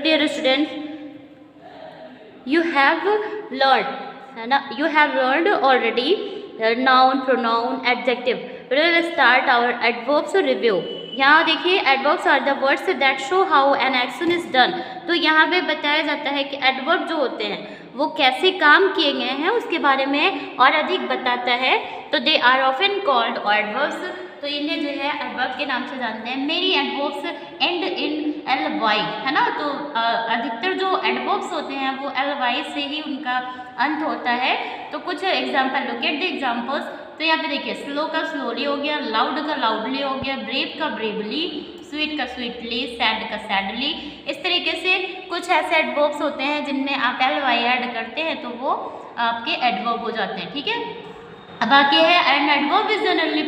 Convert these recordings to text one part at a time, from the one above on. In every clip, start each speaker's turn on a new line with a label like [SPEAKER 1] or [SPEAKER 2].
[SPEAKER 1] Dear students, you have learn, है ना, you have learned already noun, pronoun, adjective. We will start our adverbs review. यहाँ देखिए, adverbs are the words that show how an action is done. तो यहाँ पे बताया जाता है कि एडवर्ब जो होते हैं वो कैसे काम किए गए हैं उसके बारे में और अधिक बताता है. तो they are often called adverbs. तो इन्हें जो है एडवर्ब के नाम से जानते हैं. मेरी adverbs end in L Y, है ना. तो अधिकतर जो एडवर्ब्स होते हैं वो एल वाई से ही उनका अंत होता है. तो कुछ example, look at the examples. तो यहाँ पे देखिए, स्लो का स्लोली हो गया, लाउड का लाउडली हो गया, ब्रेव का ब्रेवली, स्वीट का स्वीटली, सैड का सैडली. इस तरीके से कुछ ऐसे एडवर्ब्स होते हैं जिनमें आप एल वाई ऐड करते हैं तो वो आपके एडवर्ब हो जाते हैं. ठीक है. अब आगे है, an adverb is generally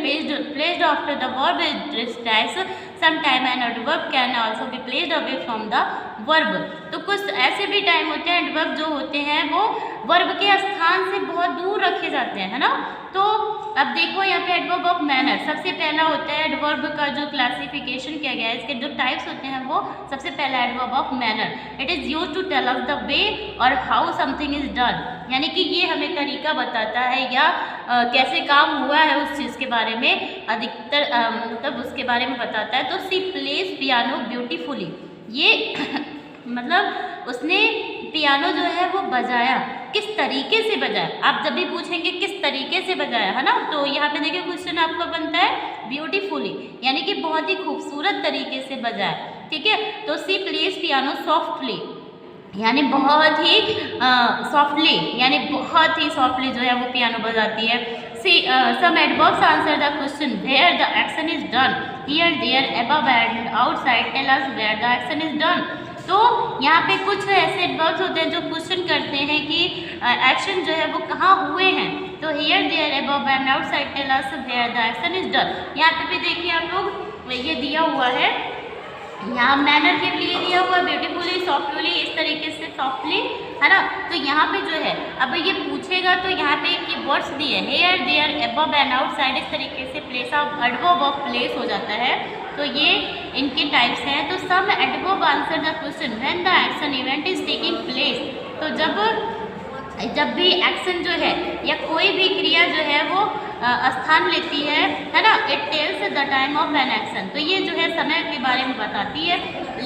[SPEAKER 1] placed after the verb is stays. Some time an adverb can also be placed away from the verb. तो कुछ ऐसे भी टाइम होते हैं एडवर्ब जो होते हैं वो वर्ब के स्थान से बहुत दूर रखे जाते हैं, है ना. तो अब देखो यहाँ पे एडवर्ब ऑफ मैनर सबसे पहला होता है. एडवर्ब का जो क्लासिफिकेशन किया गया है, इसके जो टाइप्स होते हैं वो सबसे पहला adverb of manner. It is used to tell us the way और हाउ समथिंग इज डन. यानी कि ये हमें तरीका बताता है या कैसे काम हुआ है उस चीज़ के बारे में अधिकतर मतलब उसके बारे में बताता है. तो सी प्लेस पियानो ब्यूटीफुली. ये मतलब उसने पियानो जो है वो बजाया, किस तरीके से बजाया. आप जब भी पूछेंगे किस तरीके से बजाया, है ना, तो यहाँ पे देखिए क्वेश्चन आपका बनता है ब्यूटीफुली, यानी कि बहुत ही खूबसूरत तरीके से बजाया. ठीक है. तो सी प्लेस पियानो सॉफ्टली, यानी बहुत ही सॉफ्टली, यानी बहुत ही सॉफ्टली जो है वो पियानो बजाती है. See some adverbs answer the question where the action is done. Here, there, above and outside tell us where the action is done. तो यहाँ पे कुछ ऐसे एडवर्ब्स होते हैं जो क्वेश्चन करते हैं कि एक्शन जो है वो कहाँ हुए हैं. तो here, there, above and outside tell us where the action is done. यहाँ पे भी देखिए आप लोग, ये दिया हुआ है, यहाँ मैनर के लिए दिया हुआ ब्यूटीफुली, सॉफ्टली, इस तरीके से सॉफ्टली, है ना. तो यहाँ पे जो है अब ये पूछेगा तो यहाँ पे ये वर्ड्स दिए here, there, above and outside, इस तरीके से place of adverb of place हो जाता है. तो ये इनके टाइप्स हैं. तो some adverb answer the question when the action event is taking place. तो जब भी एक्शन जो है या कोई भी क्रिया जो है वो स्थान लेती है ना. It tells the time of an action. तो ये जो है समय के बारे में बताती है.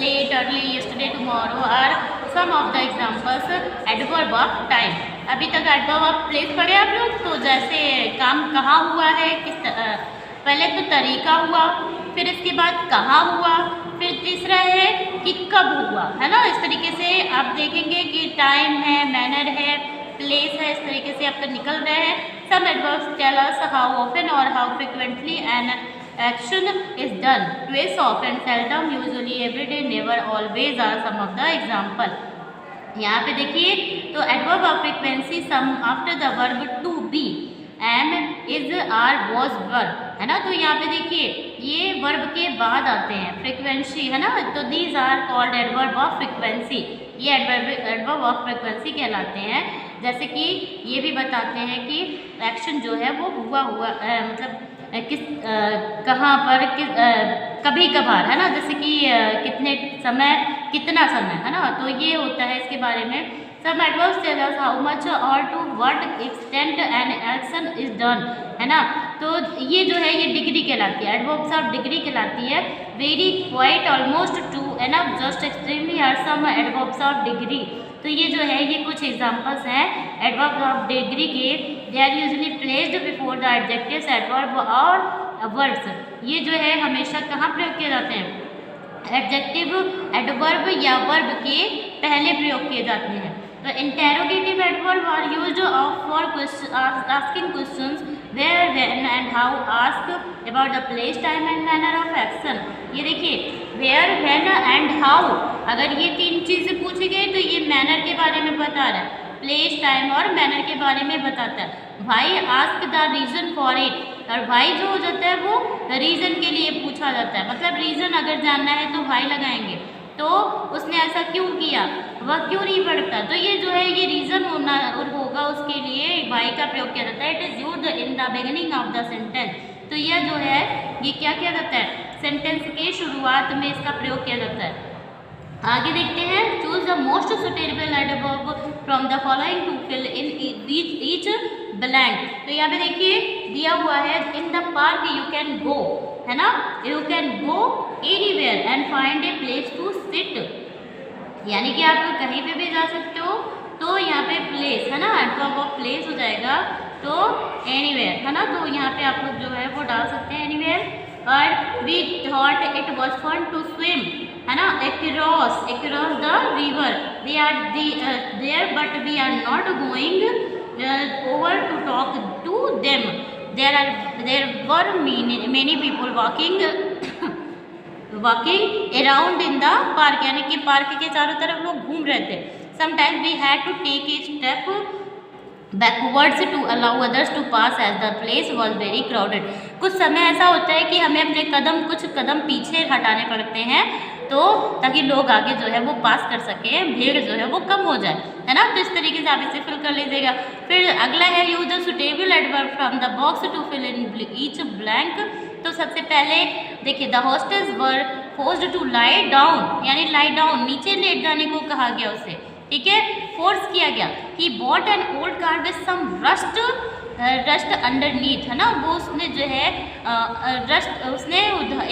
[SPEAKER 1] Late, early, yesterday, tomorrow are some of the examples adverb of time. अभी तक एडवर्ब ऑफ प्लेस पढ़े आप लोग. तो जैसे काम कहाँ हुआ है, पहले तो तरीका हुआ, फिर इसके बाद कहाँ हुआ, फिर तीसरा है कि कब हुआ, है ना. इस तरीके से आप देखेंगे कि टाइम है, मैनर है, प्लेस है, इस तरीके से आपका निकल रहे हैं. Some adverbs tell us how often और how frequently an action is done. Twice, often, seldom, usually, everyday, never, always are some of the example. यहाँ पे देखिए, तो adverb of frequency some after the verb to be, am, is, are, was, were, है ना. तो यहाँ पे देखिए ये वर्ब के बाद आते हैं, फ्रिक्वेंसी, है ना. तो these are called adverb of frequency. ये एडवर्ब ऑफ फ्रिक्वेंसी कहलाते हैं. जैसे कि ये भी बताते हैं कि एक्शन जो है वो हुआ मतलब किस कहाँ पर कभी कभार, है ना. जैसे कि कितने समय, कितना समय, है ना. तो ये होता है इसके बारे में. Some adverbs tell us how much और to what extent an action is done, है ना. तो ये जो है ये डिग्री कहलाती है, एडवर्ब्स ऑफ डिग्री कहलाती है. Very, quite, almost, too, enough, just, extremely are some adverbs of degree. तो ये जो है ये कुछ एग्जांपल्स हैं एडवर्ब ऑफ डिग्री के. They are usually placed before the adjectives, adverb और वर्ड्स. ये जो है हमेशा कहाँ प्रयोग किए जाते हैं, एडजेक्टिव, एडवर्ब या वर्ब के पहले प्रयोग किए जाते हैं. तो interrogative adverb are used for asking questions where, when and how. Ask about the place, time and manner of action. ये देखिए वेयर, व्हेन एंड हाउ, अगर ये तीन चीज़ें पूछी गई तो ये मैनर के बारे में बता रहा है, प्लेस, टाइम और मैनर के बारे में बताता है. Why, ask the reason for it. और वाई जो हो जाता है वो रीज़न के लिए पूछा जाता है, मतलब रीज़न अगर जानना है तो वाई लगाएंगे. तो उसने ऐसा क्यों किया, वह क्यों नहीं पढ़ता. तो ये जो है ये रीज़न होना और होगा, उसके लिए वाई का प्रयोग किया जाता है. It is used in the beginning of the sentence. तो यह जो है ये क्या किया जाता है, सेंटेंस के शुरुआत में इसका प्रयोग किया जाता है. आगे देखते हैं. The most suitable adverb from the following to fill in each blank. तो यहाँ पे देखिए दिया हुआ है in the park you can go, है ना, you can go anywhere and find a place to sit, यानी कि आप कहीं पे भी जा सकते हो। तो यहाँ पे प्लेस है ना, एडवर्ब ऑफ प्लेस हो जाएगा, तो एनीवेयर है ना, तो यहाँ पे आप लोग जो है वो डाल सकते हैं एनीवेयर। और we thought it was fun to swim, है ना, across the river, they are there but we are not going over to talk to them, there were many people walking around in the park, यानी कि park के चारों तरफ लोग घूम रहे थे। Sometimes we had to take a step backwards to allow others to pass as the place was very crowded. कुछ समय ऐसा होता है कि हमें अपने कुछ कदम पीछे हटाने पड़ते हैं, तो ताकि लोग आगे जो है वो पास कर सकें, भीड़ जो है वो कम हो जाए, है ना। तो इस तरीके से आप इसे फिल कर लीजिएगा। फिर अगला है use the suitable adverb from the box to fill in each blank. तो सबसे पहले देखिए the hostess were forced to lie down, यानी लाई डाउन नीचे लेट जाने को कहा गया उसे, ठीक है, फोर्स किया गया। He bought an old car with some rust underneath, है ना, वो उसने जो है उसने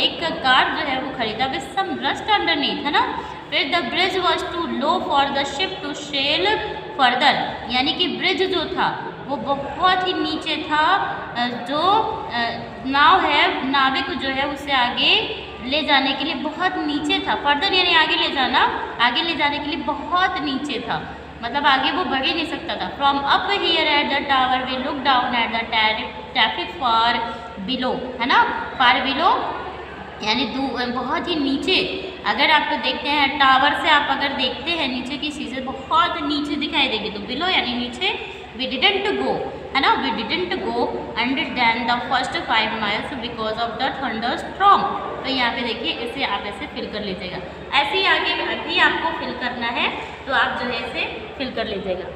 [SPEAKER 1] एक कार जो है वो खरीदा विद सम रस्ट अंडरनीथ, है ना। फिर the bridge was too low for the ship to sail further, यानी कि ब्रिज जो था वो बहुत ही नीचे था, जो नाव है, नाविक जो है उसे आगे ले जाने के लिए बहुत नीचे था। फर्दर यानी आगे ले जाना, आगे ले जाने के लिए बहुत नीचे था, मतलब आगे वो बढ़ ही नहीं सकता था। From up here at the tower we look down at the traffic far below, है ना, फार बिलो यानी बहुत ही नीचे। अगर आप देखते हैं टावर से, आप अगर देखते हैं नीचे की चीज़ें बहुत नीचे दिखाई देगी, तो बिलो यानी नीचे। वी डिडंट गो, है ना, we didn't go under then the first 5 miles because of the thunder storm. तो यहाँ पे देखिए इसे आप ऐसे फिल कर लीजिएगा। ऐसे ही आगे भी आपको फिल करना है, तो आप जो है इसे फिल कर लीजिएगा।